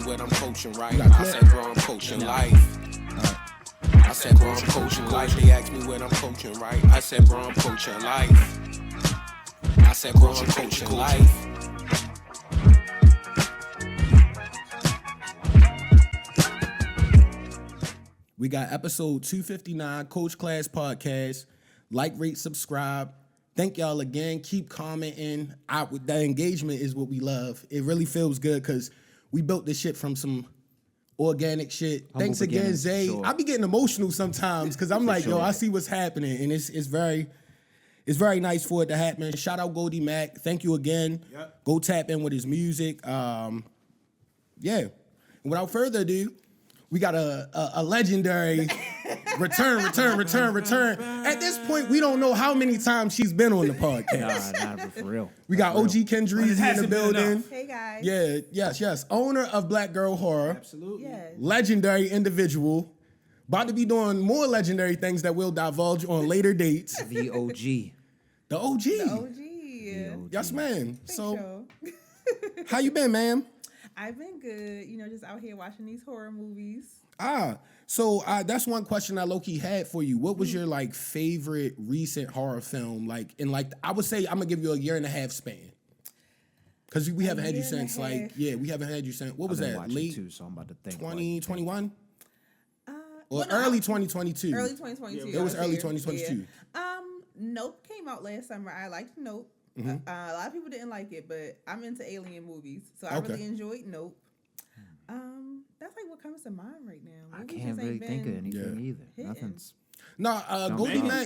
what I'm coaching, right? I said, bro, I'm coaching life. I said, bro, I'm coaching life. They asked me what I'm coaching, right? I said, bro, I'm coaching life. I said, bro, I'm coaching life. We got episode 259, Coach Class Podcast. Like, rate, subscribe. Thank y'all again. Keep commenting. The engagement is what we love. It really feels good because we built this shit from some organic shit. Humble Thanks again, Zay. sure. I be getting emotional sometimes because I'm like, yo, I see what's happening, and it's very nice for it to happen. Shout out Goldie Mac. Thank you again. Yep. Go tap in with his music. Yeah. Without further ado, we got a legendary return. At this point, we don't know how many times she's been on the podcast. Nah, for real. We got OG Kendreezy in the building. Hey guys. Yeah, yes. Owner of Black Girl Horror. Absolutely. Yes. Legendary individual. About to be doing more legendary things that we'll divulge on later dates. The OG. The OG. The OG. Yes, ma'am. Thanks, So, y'all. how you been, ma'am? I've been good. You know, just out here watching these horror movies. So that's one question I low-key had for you. What was your like favorite recent horror film? Like in like I would say I'm gonna give you a 1.5-year span. Cause we haven't had you since we haven't had you since what was that? Late too, so I'm about to think 2021? Or Well, no, early 2022. Early 2022. It was I early here. 2022. Yeah. Nope came out last summer. I liked Nope. A lot of people didn't like it, but I'm into alien movies, so I really enjoyed Nope. That's like what comes to mind right now. I can't really think of anything either. hitting. Nothing's. No,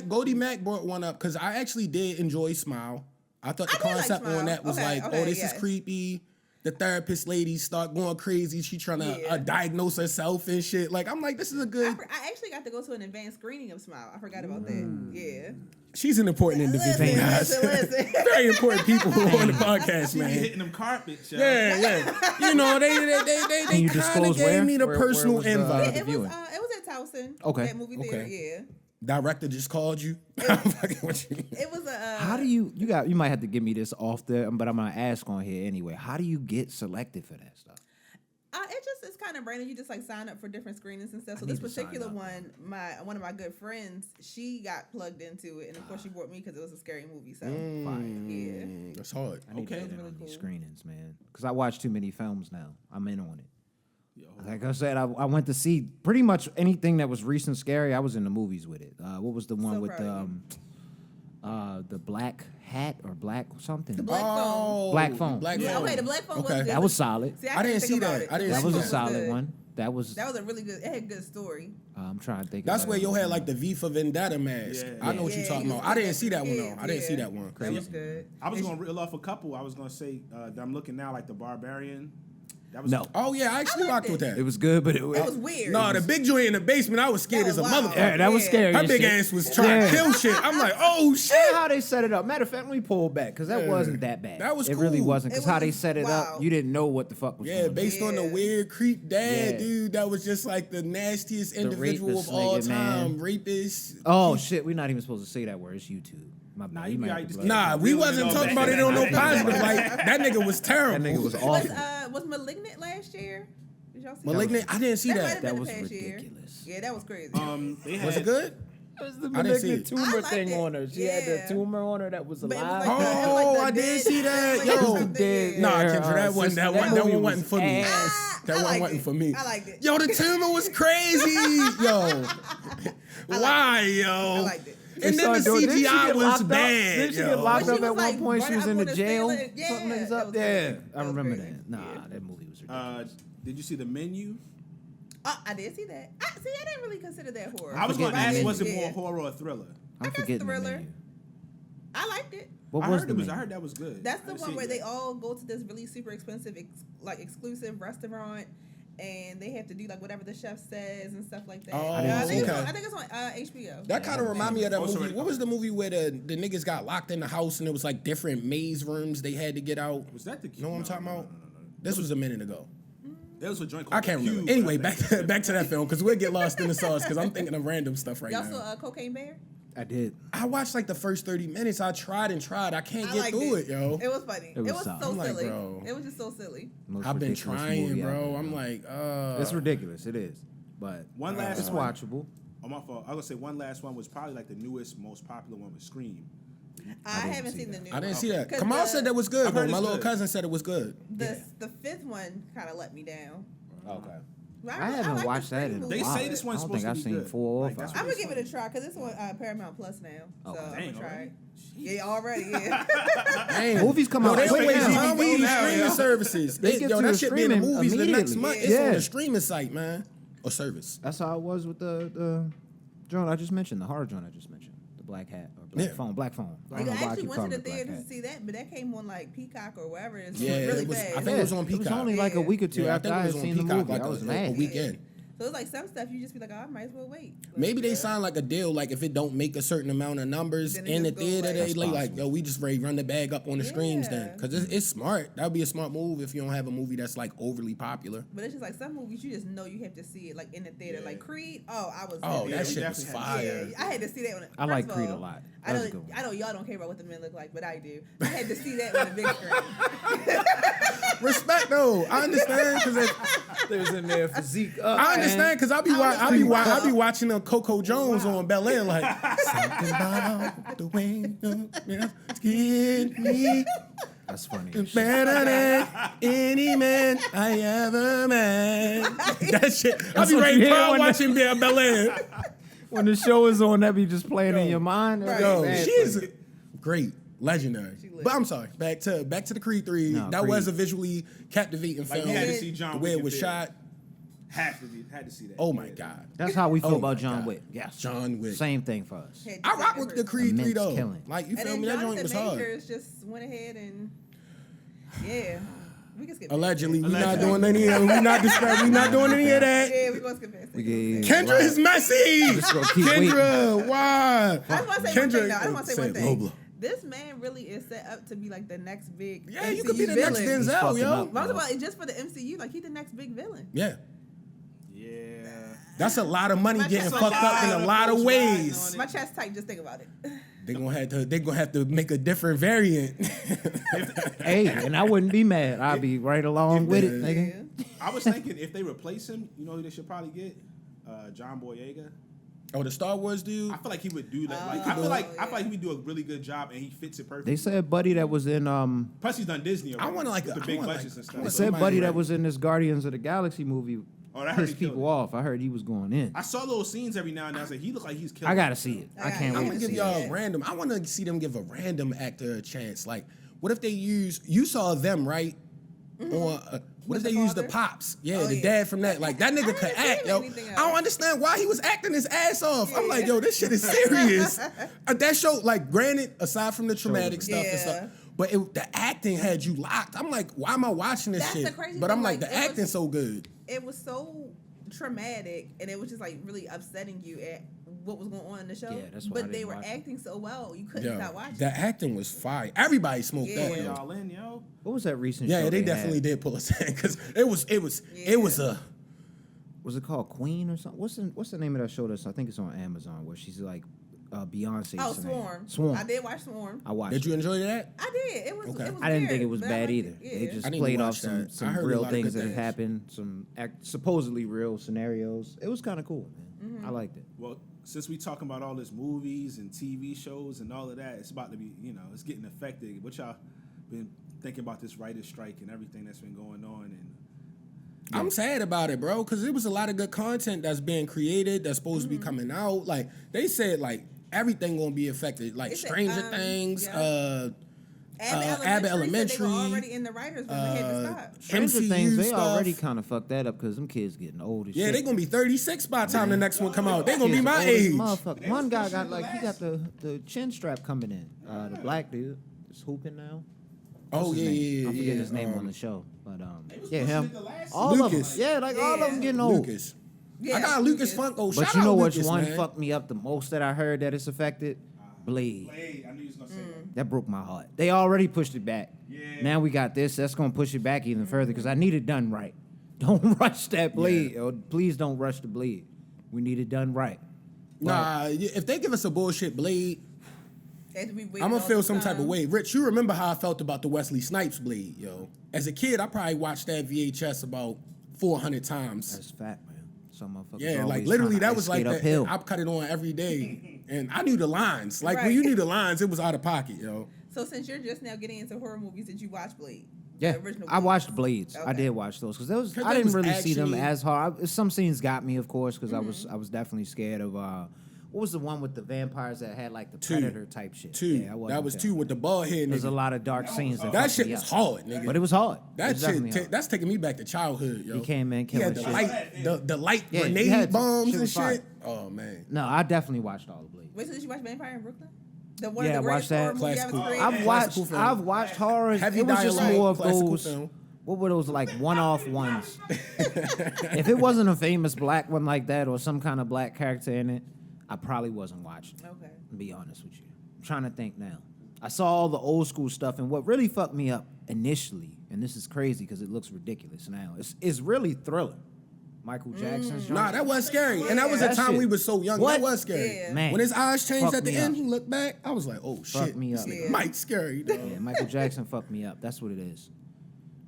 Goldie Mac brought one up because I actually did enjoy Smile. I thought the concept on that was this is creepy. The therapist lady start going crazy. She trying to diagnose herself and shit. Like, I'm like, this is a good. I actually got to go to an advanced screening of Smile. I forgot about that. Yeah. She's an important individual, guys. Listen. Very important people who are on the podcast, man. Hitting them carpets, y'all. Yeah. You know, they kind of gave me the personal invite. It was at Towson. Okay. That movie theater, yeah. Director just called you. I'm fucking with you. It was a. How do you might have to give me this off there, but I'm gonna ask on here anyway. How do you get selected for that stuff? It's kind of random. You just like sign up for different screenings and stuff. So this particular one, one of my good friends, she got plugged into it, and of course she brought me because it was a scary movie. So yeah, that's hard. I need to get in on these screenings, man, because I watch too many films now. I'm in on it. Like I said, I went to see pretty much anything that was recent scary. I was in the movies with it. What was the one with the black hat or black something? The black phone. Black phone. Yeah, okay, the black phone was good. That was solid. See, I didn't see that. That was a solid one. That was a really good. It had a good story. I'm trying to think. That's where you had like the V for Vendetta mask. Yeah. I know what you're talking about. I didn't see that one though. I didn't see that one. That was good. I was going to reel off a couple. I was going to say that I'm looking now like The Barbarian. That was no. Oh yeah, I actually rocked with that. It was good, but it was weird. No, the big joint in the basement, I was scared as a motherfucker. Yeah, that was scary. Her big ass was trying to kill shit. I'm like, oh shit. And how they set it up. Matter of fact, let me pull back because that wasn't that bad. That was It cool. really wasn't because It how they was set it up, you didn't know what the fuck was going on. Based on the weird creep dad, dude, that was just like the nastiest individual of all rapist nigga, time. Rapist. Oh shit, we're not even supposed to say that word. It's YouTube. My bad. You might have to Nah, we wasn't talking about it on no positive. Like that nigga was terrible. That nigga was awful. Was Malignant last year? Did y'all see Malignant? I didn't see that. That was ridiculous. Yeah, that was crazy. Was it good? It was the I didn't see malignant it. tumor thing on her. She had the tumor on her that was But it was alive. like I did see that. Yo, nah, Kendra, that one wasn't for me. That one wasn't for me. I liked it. Yo, the tumor was crazy. Yo, why, yo? I liked it. And then the CGI was bad. Did she get locked up at one point? She was in the jail. Yeah, I remember that. Nah, that movie was ridiculous. Did you see The Menu? I did see that. I didn't really consider that horror. I was going to ask, was it more horror or thriller? I'm forgetting the Thriller. menu. I liked it. What I was heard the it was. menu? I heard that was good. That's the one where they all go to this really super expensive, exclusive restaurant, and they have to do like whatever the chef says and stuff like that. Oh, I think okay. it's on HBO. That kind of remind me of that movie. sorry. What was the movie where the niggas got locked in the house and it was like different maze rooms they had to get out? Was that the? You know what I'm talking about? This was a minute ago. There was a joint called I can't remember. Cube, Anyway, I think. back to that film because we'll get lost in the sauce because I'm thinking of random stuff right Y'all now. saw Cocaine Bear? I did. I watched like the first 30 minutes. I tried. I can't get through it, yo. It was funny. It was solid. so I'm like, silly. bro. It was just so silly. Most I've been ridiculous trying, movie bro. ever, I'm like, It's ridiculous. It is. But One last it's one. watchable. Oh, my fault. I was gonna say one last one was probably like the newest, most popular one with Scream. I haven't seen the new one. I didn't see that. 'Cause Kamal said that was good, I've though. heard My it's little good. cousin said it was good. The fifth one kind of let me down. Okay. But I haven't like watched the that Scream in a movies. while. They say this one's I don't supposed think to I've be seen good. 4 or Like, 5. that's I'm gonna give it a try because it's on Paramount Plus now. So I'm Dang, gonna try already? it. Yeah, already. Yeah. Damn. Movies come Yo, out they quick always now. time with these Now, streaming yo. services. They get to that the shit be in the streaming movies the next immediately. month. It's Yeah. on the streaming site, man. Or service. That's how it was with the joint I just mentioned, the horror joint I just mentioned, the black hat or black Yeah. phone, black phone. I You don't know why I actually keep went calling to it the black theater hat. to see that, but that came on like Peacock or wherever. It's Yeah, really it was. fast. I think it was on It was Peacock. only like a week or two Yeah, I after think I it had was on seen the Peacock movie. like I was a mad. weekend. So it's like some stuff you just be like, oh, I might as well wait. Maybe they sign like a deal, like if it don't make a certain amount of numbers Then it in the just goes theater, away. they That's like, possible. yo, we just ready to run the bag up on the streams then, Yeah. because it's smart. That would be a smart move if you don't have a movie that's like overly popular. But it's just like some movies you just know you have to see it like in the theater. Yeah. Like Creed, I was. Oh, there. that we shit was definitely fire. Yeah, I had to see that one. I like First of Creed a all, lot. I That's a good one. know y'all don't care about what the men look like, but I do. I had to see that on the big screen. Respect though, I understand because They was in there physique up. I understand because I be watching Coco Jones on Bel Air like something about the way you get me That's funny. better than any man I ever met. That shit, I be what ready you to hear cry when watching Bel Air. When the show is on, that be just playing in your mind. Right. Yo, Man, she's great, legendary. lit. But I'm sorry, back to the Creed 3. No, that Creed. was a visually captivating Like, film. we had to see John The way Wick it was in shot. had to see that. Oh my Yeah. God. That's how we feel Oh about my John God. Wick. Yes. John Wick. Same thing for us. Had to I see rock it with the first. Creed 3 Immense though. killing. Like, you And feel then me? That joint Jonathan was hard. Majors just went ahead and we can skip. Allegedly, we're not Allegedly. doing any of we're not doing any of that. Yeah, we gonna skip past We it. get- Kendra is messy. Just gonna keep Kendra, why? I just want to say one thing. Though. I just want to say one Say thing. Roblo. This man really is set up to be like the next big. Yeah, you MCU could be the villain. next Denzel, fucking yo. up. But I'm talking about just for the MCU, like he's the next big villain. Yeah. Yeah. That's a lot of money My getting chest- fucked up in a lot of ways. My chest tight. Just think about it. They gonna have to make a different variant. Hey, and I wouldn't be mad. I'd be right along with it, Yeah. nigga. I was thinking if they replace him, you know who they should probably get? John Boyega. Oh, the Star Wars dude. I feel like he would do that. Like, I feel like he would do a really good job, and he fits it perfectly. They said Buddy that was in Plus, he's done Disney. I wanna like with the I big wanna budgets and I stuff. wanna they said somebody Buddy right. that was in this Guardians of the Galaxy movie Oh, that hurt pissed he people killed off. I heard he was going in. I saw little scenes every now and then. I was like, he looked like he's killing. I gotta see it. I I can't I'm wait gonna to give see y'all it. a random. I want to see them give a random actor a chance. Like, what if they use? You saw them right? On what if the they use the father? pops? Yeah, Oh, the yeah. dad from that. Like that nigga could haven't seen act, yo. anything I don't else. understand why he was acting his ass off. I'm like, yo, this shit is serious. That show, like, granted, aside from the traumatic stuff and Yeah. stuff, but the acting had you locked. I'm like, why am I watching this That's shit? the crazy But I'm thing, like, like, the it was- acting so good. It was so traumatic, and it was just like really upsetting you at what was going on in the show. Yeah, that's why I But they didn't were watch it. acting so well, you couldn't Yo, stop watching. the acting was fire. Everybody smoked Yeah. that. Yo. y'all in, yo. What was that recent Yeah, show they had? definitely did pull us in because it was a. Was it called Queen or something? What's the name of that show? I think it's on Amazon where she's like Beyonce. Oh, Swarm. Swarm. I did watch Swarm. I watched. Did you it. enjoy that? I did. It was. Okay. It was I didn't think weird, it was but I bad liked either. it. They Yeah. just I need to played off watch that. I some heard a real lot of things good that had things. happened, some supposedly real scenarios. It was kind of cool, man. Mm-hmm. I liked it. Well, since we talking about all this movies and TV shows and all of that, it's about to be, it's getting affected. What y'all been thinking about this writer's strike and everything that's been going on? And I'm sad about it, bro, because there was a lot of good content that's being created that's supposed to be coming out. Like they said, like everything gonna be affected. Like It's a, Stranger Things, yeah. Abbott Elementary. Said they were already in the writers' room and had to stop. Stranger MCU Things, they stuff. already kind of fucked that up because them kids getting old as Yeah, shit. they gonna be 36 by the time the next one come out. They gonna be Kids my old as age. Motherfucker. One guy got he got the chin strap coming in. The black dude is hooping now. Oh What's his yeah, name? yeah, I forget yeah. his name on the show, but yeah, pushing him. it the last All Lucas. of them, yeah, like all of them Yeah. getting old. Lucas. Yeah, I got Lucas Funko. But Shout you know out which Lucas, one man. fucked me up the most that I heard that it's affected? Blade. hey, I knew you was gonna say That broke my heart. They already pushed it back. Yeah. Now we got this. That's gonna push it back even further because I need it done right. Don't rush that Blade. Or please don't rush the Blade. We need it done right. Nah, if they give us a bullshit Blade, I'm gonna feel some type of way. Rich, you remember how I felt about the Wesley Snipes Blade, yo? As a kid, I probably watched that VHS about 400 times. That's fact, man. Some motherfuckers. Yeah, like always literally, tryna that was like uphill. I cut it on every day, and I knew the lines. Like when you knew the lines, it was out of pocket, yo. So since you're just now getting into horror movies, did you watch Blade? Yeah, The original I watched Blades. I did watch those because I didn't really see them as hard. Some scenes got me, of course, because I was definitely scared of. What was the one with the vampires that had like the Predator type shit? Yeah, that was 2 with the bald head. There's a lot of dark scenes. That shit was hard, nigga. But it was hard. That shit, that's taking me back to childhood, yo. He came in killing shit. The light grenade bombs and shit. Oh man. No, I definitely watched all the Blades. Wait, so did you watch Vampire in Brooklyn? One yeah, of the watch that. I've watched horror. It was just more of those. Film. What were those like one-off ones? If it wasn't a famous black one like that or some kind of black character in it, I probably wasn't watching. Okay. To be honest with you, I'm trying to think now. I saw all the old school stuff, and what really fucked me up initially, and this is crazy because it looks ridiculous now, is really Thriller. Michael Jackson's joint. Nah, that was scary. And that was a time we were so young. What? That was scary. Yeah. Man, when his eyes changed at the end, up. he looked back. I was like, oh, shit. Fucked me up. This nigga Mike's scary, though. Yeah, Michael Jackson fucked me up. That's what it is.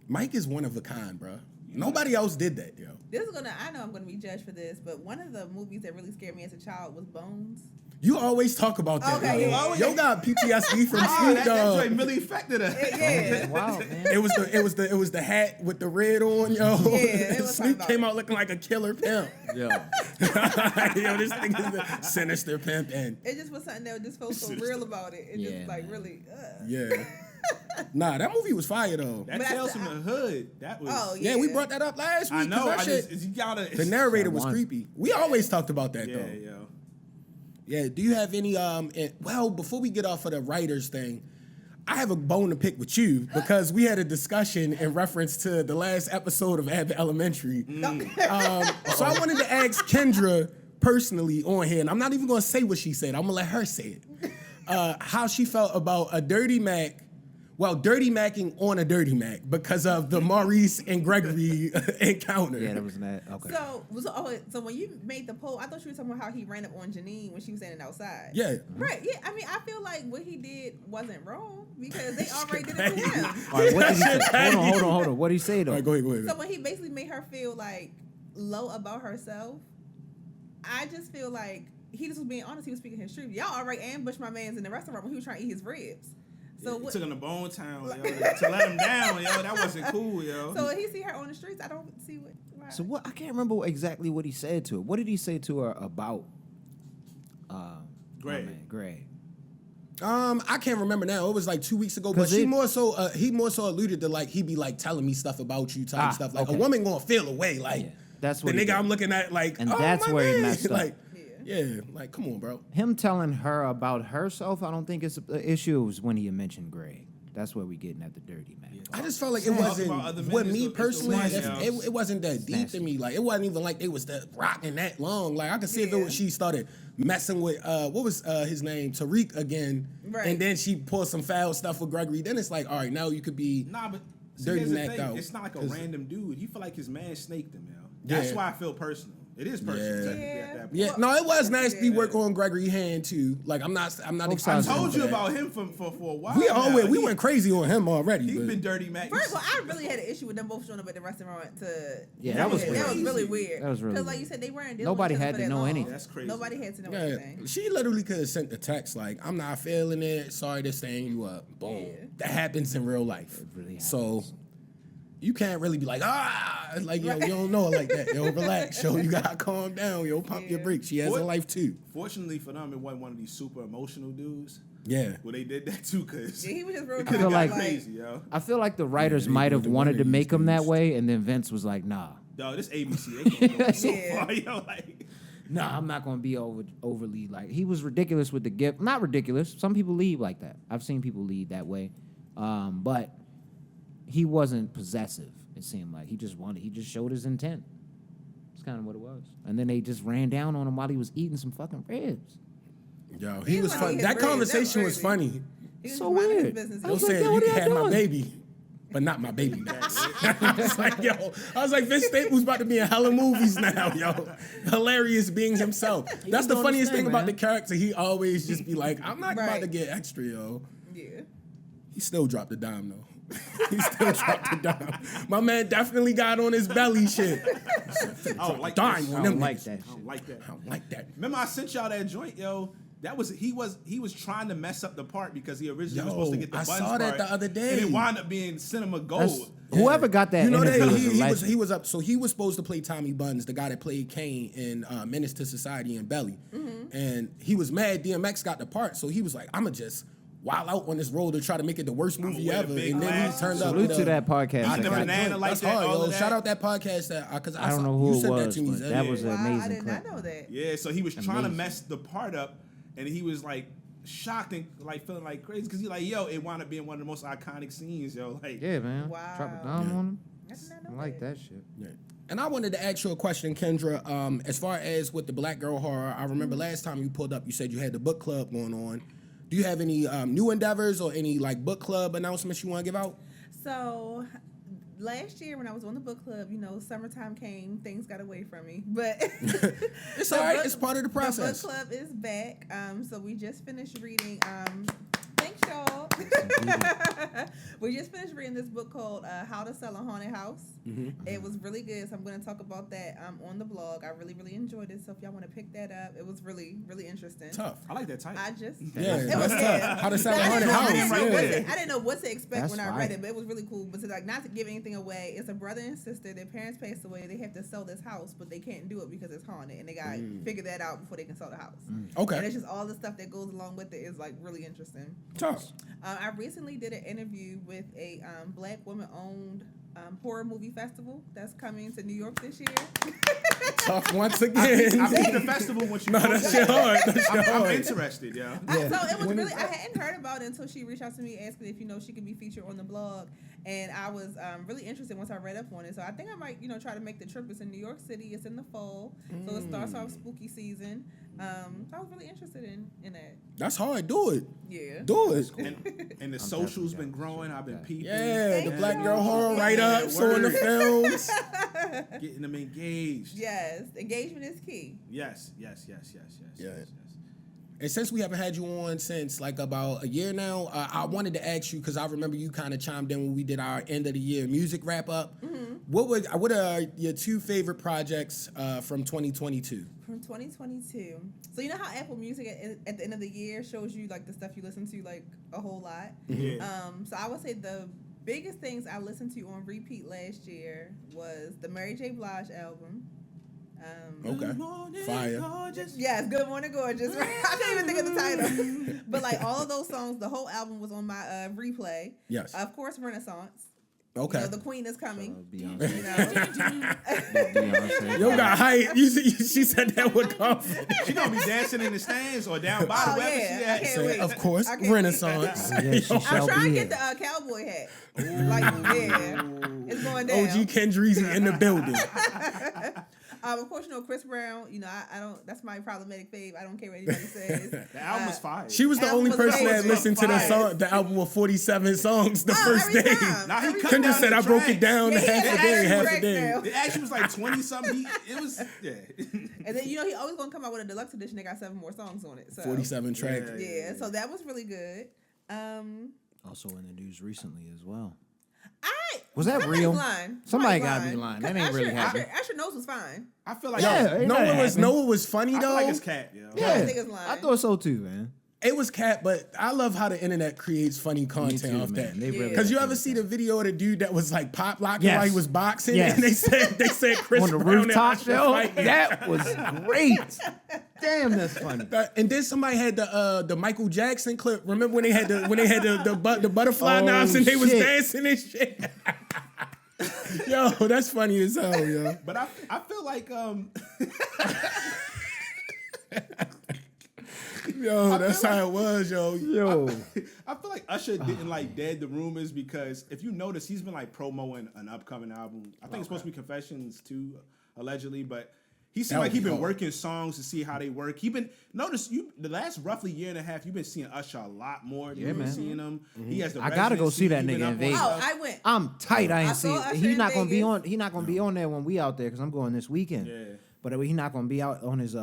Mike is one of a kind, bro. Nobody else did that, yo. I know I'm gonna be judged for this, but one of the movies that really scared me as a child was Bones. You always talk about that. Okay, yo got PTSD from Snoop Dogg. That really affected her. Yeah. Wow, man. It was the hat with the red on, yo. Yeah, it was Snoop about came it. out looking like a killer pimp. Yo. Yo, this thing is the sinister pimp, and It just was something that just felt so real about it. It Yeah, just like man. really. yeah. Nah, that movie was fire though. That But Tales from the Hood. That was. Oh Yeah, we brought that up last week. I know. 'cause that shit, You gotta. the narrator was That one. creepy. We always talked about that Yeah, though. yo. Yeah. Do you have any well, before we get off of the writers thing, I have a bone to pick with you because we had a discussion in reference to the last episode of Abbott Elementary. So I wanted to ask Kendra personally on here, and I'm not even gonna say what she said. I'm gonna let her say it. How she felt about a Dirty Mac. Well, Dirty Macking on a Dirty Mac because of the Maurice and Gregory encounter. Yeah, that was that. Okay. So when you made the poll, I thought you were talking about how he ran up on Janine when she was standing outside. Yeah. Right. Yeah. I mean, I feel like what he did wasn't wrong because they already did it to him. All right, what did he say? Hold on. What did he say though? All right, go ahead. So when he basically made her feel like low about herself, I just feel like he just was being honest. He was speaking his truth. Y'all already ambushed my man's in the restaurant when he was trying to eat his ribs. So Took him to Bone Town, yo, to let him down, yo. That wasn't cool, yo. So when he see her on the streets, I don't see what. Why. So what? I can't remember exactly what he said to her. What did he say to her about? Greg. my man, Greg. I can't remember now. It was like 2 weeks ago, but he more so alluded to like he be like telling me stuff about you type stuff. Like a woman gonna feel away, like Yeah, that's what the he nigga did. I'm looking at, like And oh, that's my where he man. messed up. Like, yeah, like come on, bro. Him telling her about herself, I don't think it's an issue. It was when he mentioned Greg. That's where we getting at the Dirty Mac. I just felt like it Talk wasn't about other men with is me the- it's the personally. one, It wasn't that deep nasty. to me. Like it wasn't even like they was that rocking that long. Like I could see if it was she started messing with what was his name, Tariq again, Right. and then she pulled some foul stuff with Gregory. Then it's like, all right, now you could be Nah, but Dirty here's the Mac thing. out. It's not like a 'Cause- random dude. You feel like his man snaked him, yo. That's Yeah. why I feel personal. It is personal technically at that point. Yeah, no, it was nasty work on Gregory hand too. Like I'm not. Both I sides told you that. about him for a while. We now. always we went crazy on him already. He's but- been Dirty Mac. First of all, I really had an issue with them both showing up at the restaurant to. Yeah, that was That weird. was really weird. That was really Because, like weird. you said, they weren't dealing Nobody with each had other to for that know long. anything. That's crazy. Nobody had to know Yeah, anything. she literally could have sent the text like, "I'm not feeling it. Sorry to stand you up." Boom. Yeah. That happens in real life. It really So you can't really be like, like yo, you don't know it like that. Yo, relax. Yo, you gotta calm down. Yo, pump your brakes. She has What- a life too. Fortunately for them, it wasn't one of these super emotional dudes. Yeah. Well, they did that too, cause Yeah, he was just real it I could feel have got like- crazy, yo. I feel like the writers they might have wanted wanted one to of make these him that dudes. way, and then Vince was like, "Nah, Dog, this ABC, they gonna go so Yeah. far, yo. Like, nah, I'm not gonna be overly like." He was ridiculous with the gift. Not ridiculous. Some people lead like that. I've seen people lead that way, but he wasn't possessive. It seemed like he just showed his intent. That's kind of what it was. And then they just ran down on him while he was eating some fucking ribs. Yo, he was was fun. like That his conversation was crazy. funny. He was So minding his weird. business. I Yo was like, said yo, you what can y'all have my doing? baby, but not my baby. I was like, Vince Staples about to be in hella movies now, yo. Hilarious being himself. That's the funniest thing about the character. He always just be like, I'm not about to get extra, yo. Yeah. He still dropped the dime, though. He still dropped the dime. My man definitely got on his belly shit. I don't like dime this. on I them don't like niggas. that. I don't like that. I don't like that. Remember I sent y'all that joint, yo. That was he was trying to mess up the part because he originally was supposed to get the I buns saw that part, the other day. and it wound up being cinema gold. Whoever got that You know interview that is a legend. he was up. So he was supposed to play Tommy Buns, the guy that played Kane in Menace to Society and Belly, and he was mad. DMX got the part, so he was like, "I'ma just wild out on this role to try to make it the worst movie wear ever." big And then he glasses. turned up. Salute with to that podcast. Eating the that got banana that. like That's that, hard, all yo. of that. Shout out that podcast that because I don't know who you it sent was, that to me. but Zed. that was an Wow, amazing I did not clip. know that. Yeah, so he was trying to Amazing. mess the part up, and he was like shocked and like feeling like crazy because he's like, yo, it wound up being one of the most iconic scenes, yo. Like, Yeah, man. Wow. Drop it down on him. I did not I know like that shit. Yeah. And I wanted to ask you a question, Kendra. As far as with the Black Girl Horror, I remember last time you pulled up, you said you had the book club going on. Do you have any new endeavors or any like book club announcements you want to give out? So last year when I was on the book club, summertime came, things got away from me. But It's all right. It's part of the process. The book club is back. So we just finished reading. Thanks, y'all. We just finished reading this book called How to Sell a Haunted House. It was really good, so I'm going to talk about that on the blog. I really, really enjoyed it. So if y'all want to pick that up, it was really, really interesting. Tough. I like that title. I just Yeah, it was that's good. tough. How to Sell a I Haunted didn't know- House. I didn't know Yeah. what to- I didn't know what to expect That's when I fire. read it, but it was really cool. But to not to give anything away, it's a brother and sister. Their parents passed away. They have to sell this house, but they can't do it because it's haunted, and they got to figure that out before they can sell the house. Okay. And it's just all the stuff that goes along with it is like really interesting. Tough. I recently did an interview with a Black woman-owned horror movie festival that's coming to New York this year. Tough once I again. think the festival when you No, that shit hard. That shit I'm hard. interested, yeah. So it was really, I hadn't heard about it until she reached out to me asking if, she could be featured on the blog. And I was really interested once I read up on it. So I think I might, try to make the trip. It's in New York City. It's in the fall. So it starts off spooky season. So I was really interested in that. That's hard. Do it. Yeah. Do it. And the social's been growing. I've been peeping. Yeah, the Thank Black you. Girl Horror Yeah, write-ups on the word. films. Getting them engaged. Yes. Engagement is key. Yes. Yeah. Yes. And since we haven't had you on since like about a year now, I wanted to ask you because I remember you kind of chimed in when we did our end of the year music wrap up. What are your two favorite projects from 2022? From 2022. So you know how Apple Music at the end of the year shows you like the stuff you listen to like a whole lot? Yeah. So I would say the biggest things I listened to on repeat last year was the Mary J. Blige album. Okay. Fire. Yes, Good Morning Gorgeous. Right? I can't even think of the title. But like all of those songs, the whole album was on my replay. Yes. Of course, Renaissance. Okay. The Queen is coming. Beyonce. Beyonce. Yo got hype. She said that with confidence. She gonna be dancing in the stands or down by Oh, wherever yeah. she I at. can't Say, wait. of course, I can't wait. Renaissance. Yeah, she I'm shall trying to be get here. the cowboy hat. It's going down. OG Kendreezy in the building. Of course, Chris Brown. I don't. That's my problematic fave. I don't care what anybody says. The album was fire. She was the Album only was person that amazing. listened to Fire. the album with 47 songs the first every day. time. Now he Every cut time. Kendra down said the I broke it tracks. down Yeah, half a he day, added half a tracks day. now. It actually was like 20 something. It was And then he always gonna come out with a deluxe edition. They got 7 more songs on it. So 47 tracks. Yeah, so that was really good. Also in the news recently as well. Was that somebody's real? lying. Somebody Somebody's gotta be lying. That ain't Usher, really happening. Usher Knows was fine. I feel like Yeah, ain't nothing happening. Know what was funny I though? feel like it's cat, yo. I think it's lying. I thought so too, man. It was cat, but I love how the internet creates funny content too, off man. that. They really Because you do ever see the video of the dude that was like pop locking Yes. while he was boxing, Yes. and they said Chris On the Brown and rooftop Usher show, fighting. that was great. Damn, that's funny. And then somebody had the Michael Jackson clip. Remember when they had the butterfly Oh, knives and they was shit. dancing and shit. Yo, that's funny as hell, yo. But I feel like Yo, that's how it was, yo. Yo, I feel like Usher didn't like dead the rumors because if you notice, he's been like promoting an upcoming album. I think it's supposed to be Confessions 2, allegedly, but He seemed like he been working songs to see how they work. Notice the last roughly year and a half, you've been seeing Usher a lot more. You've been seeing him. He has the I gotta go see that nigga in Vegas. Oh, I went. I'm tight. I ain't see saw it. Usher He's in not gonna be Vegas. on. He's not gonna be on there when we out there because I'm going this weekend. Yeah. But he's not gonna be out on his.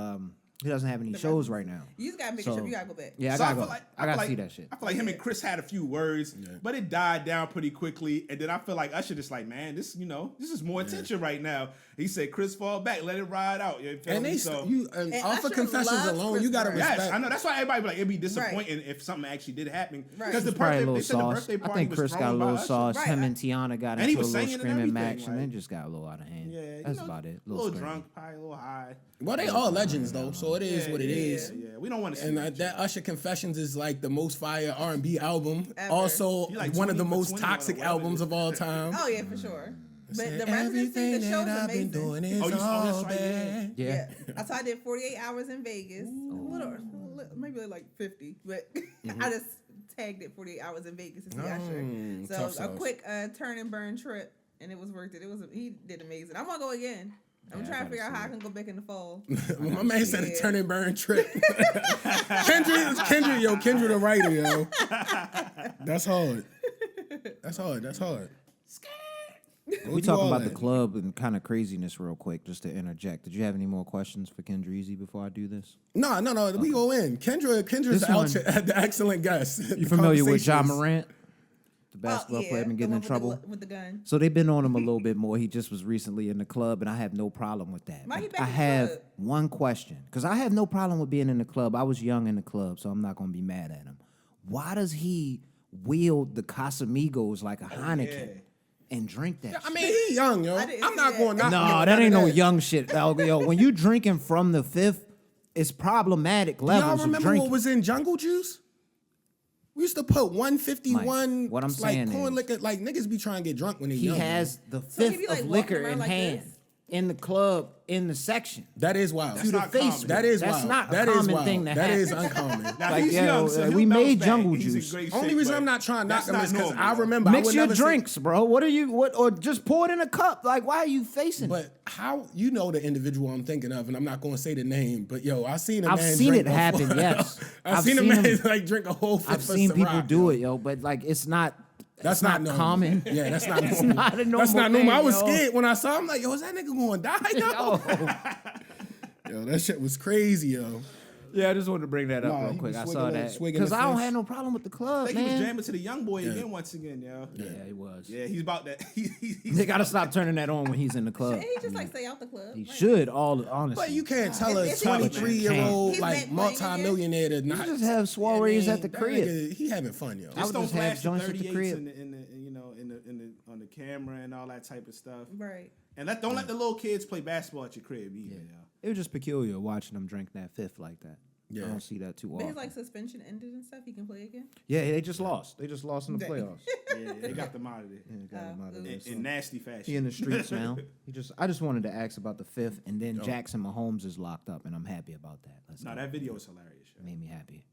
He doesn't have any shows right now. You just gotta make sure you gotta go back. Yeah, I gotta go. I gotta see that shit. I feel like him and Chris had a few words, but it died down pretty quickly. And then I feel like Usher just like, man, this is more attention right now. He said, Chris, fall back, let it ride out. You feel And me? and off of Usher Confessions loves alone, Chris you gotta Brown. respect. Yes, I know. That's why everybody be like, it'd be disappointing if something actually did happen. Right. Because the Probably a birthday, little they said the sauce. birthday I party think was Chris got a thrown by little Usher. sauce. Right. Him and Tiana got And he into a was little singing and screaming match, everything, and then like- just got a little out of hand. Yeah, That's about it. A little drunk, probably a little high. Well, they all legends though, so it is what it is. Yeah, we don't want to see And that. that Usher Confessions is like the most fire R&B album. Ever. Also, He like one of the 20 for most 20 toxic or whatever albums it of all time. Oh yeah, for sure. But Said, the residency, the show's that I've been amazing. doing is that's all right, yeah. bad. Yeah. So I did 48 hours in Vegas. A little, maybe like 50, but I just tagged it 48 hours in Vegas to see Usher. So tough a sauce. quick turn and burn trip, and it was worth it. He did amazing. I'm gonna go again. I'm trying to figure out how I can go back in the fall. My man said a turn and burn trip. Kendra the writer, yo. That's hard. That's hard. We talking about the club and kind of craziness real quick, just to interject. Did you have any more questions for Kendreezy before I do this? No. We go in. Kendra's the excellent guest. You familiar with John Morant? The basketball player been getting in trouble with the gun. So they've been on him a little bit more. He just was recently in the club, and I have no problem with that. Why he back I in the have club? one question, because I have no problem with being in the club. I was young in the club, so I'm not going to be mad at him. Why does he wield the Casamigos like a Heineken and drink that shit? I mean, he young, yo. I'm not going to No, that ain't no young shit. Yo, when you drinking from the fifth, it's problematic levels Y'all of remember drinking. what was in Jungle Juice? We used to put 151 Mike, what I'm like saying corn is- liquor. Like niggas be trying to get drunk when they He young. has yo. the So he fifth be, like, of walking liquor around in like hand this? in the club in the section. That is wild. To the not face. common. That is That's wild. not a That is common wild. thing to That is happen. uncommon. Now, Like, he's yo, young, so we he'll made bounce Jungle back. He's in Juice. great Only shape, reason but I'm not trying to knock that's him not is because normal, I bro. remember I Mix would your never say- drinks, bro. What are you? Or just pour it in a cup. Like, why are you facing it? But how you know the individual I'm thinking of, and I'm not going to say the name, but yo, I seen a I've man. seen drink it happen, before. yes. I've seen a seen man him- like drink a whole. I've seen people do it, yo. But like, it's not. That's it's not normal. common. Yeah, that's not It's normal. not a normal That's not normal. thing, I was yo. scared when I saw him. Like, yo, is that nigga going to die? Yo, that shit was crazy, yo. Yeah, I just wanted to bring that up Nah, real he quick. was I swigging saw a that swig in because the I don't fist. have no problem with the I club, think he was man. jamming to the young boy again once again, yo. Yeah, he was. Yeah, he's about that. They gotta stop turning that on when he's in the club. He just like stay out the club. He Like, should. All honestly, But you can't tell a Is he playing? 23-year-old He's like playing again? multi-millionaire to not just have soirees at the that crib. nigga, he having fun, yo. I Just would don't just have flash the joints at the 38s crib. on the camera and all that type of stuff. Right. And don't let the little kids play basketball at your crib either, yo. It was just peculiar watching them drink that fifth like that. Yeah. I don't see that too But often. his like suspension ended and stuff. He can play again. Yeah, they just lost. They just lost in the Dang. playoffs. Yeah, they got them out of there Yeah, got him out of there. in nasty fashion. He in the streets now. I just wanted to ask about the fifth, and then Jackson Mahomes is locked up, and I'm happy about that. Let's No, go. that video is hilarious. Yo. Made me happy.